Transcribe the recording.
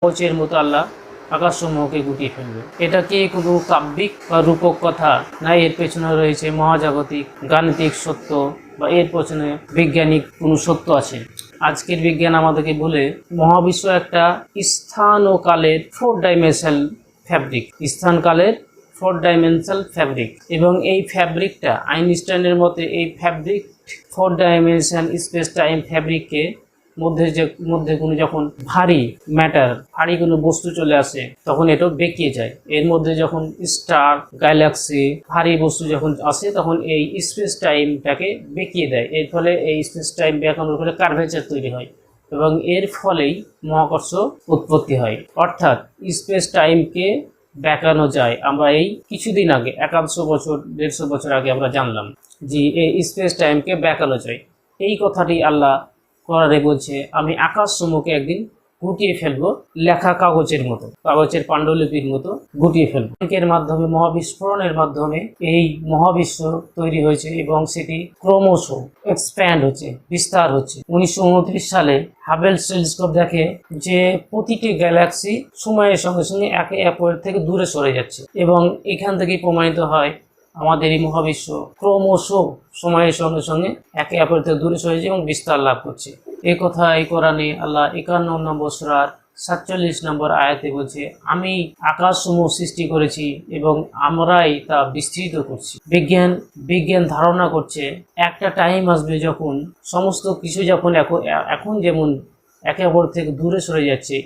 কোচের মতো আল্লাহ আকাশসমূহকে গুটিয়ে ফেলবে। এটা কি কোনো কাব্যিক বা রূপক কথা, না এর পেছনে রয়েছে মহাজাগতিক গাণিতিক সত্য বা এর পেছনে বৈজ্ঞানিক কোনো সত্য আছে? আজকের বিজ্ঞান আমাদেরকে বলে মহাবিশ্ব একটা স্থান ও কালের 4 ডাইমেনশনাল ফ্যাব্রিক, স্থানকালের 4 ডাইমেনশনাল ফ্যাব্রিক, এবং এই ফ্যাব্রিকটা আইনস্টাইনের মতে এই ফ্যাব্রিক 4 ডাইমেনশন স্পেস টাইম ফ্যাব্রিককে মধ্যে কোনো যখন ভারী ম্যাটার, ভারী কোনো বস্তু চলে আসে তখন এটা বেঁকিয়ে যায়। এর মধ্যে যখন স্টার, গ্যালাক্সি, ভারী বস্তু যখন আসে তখন এই স্পেস টাইমটাকে বেঁকিয়ে দেয়। এর ফলে এই স্পেস টাইম বেঁকানোর ফলে কার্ভেচার তৈরি হয় এবং এর ফলেই মহাকর্ষ উৎপত্তি হয়। অর্থাৎ স্পেস টাইমকে বেঁকানো যায়। আমরা এই কিছুদিন আগে 150 বছর 150 বছর আগে আমরা জানলাম যে এই স্পেস টাইমকে বেঁকানো যায়। এই কথাটি আল্লাহ কোরআনে বলছে, আমি আকাশসমূহকে একদিন গুটিয়ে ফেলবো, লেখা কাগজের মতো, কাগজের পাণ্ডুলিপির মতো গুটিয়ে ফেলবো। এর মাধ্যমে মহাবিস্ফোরণের মাধ্যমে এই মহাবিশ্ব তৈরি হয়েছে এবং সেটি ক্রমশ এক্সপ্যান্ড হচ্ছে, বিস্তার হচ্ছে। 1929 সালে হাবেল টেলিস্কোপ দেখে যে প্রতিটি গ্যালাক্সি সময়ের সঙ্গে সঙ্গে একে অপরের থেকে দূরে সরে যাচ্ছে এবং এখান থেকেই প্রমাণিত হয় আমাদের এই মহাবিশ্ব ক্রমশ সময়ের সঙ্গে সঙ্গে একে অপরের থেকে দূরে সরে যাচ্ছে এবং বিস্তার লাভ করছে। এই কথা এই কোরআনে আল্লাহ 51 নম্বর সূরার 47 নম্বর আয়াতে বলছে, আমি আকাশসমূহ সৃষ্টি করেছি এবং আমরাই তা বিস্তৃত করছি। বিজ্ঞান ধারণা করছে একটা টাইম আসবে যখন সমস্ত কিছু যখন এখন যেমন একে অপর থেকে দূরে সরে যাচ্ছে,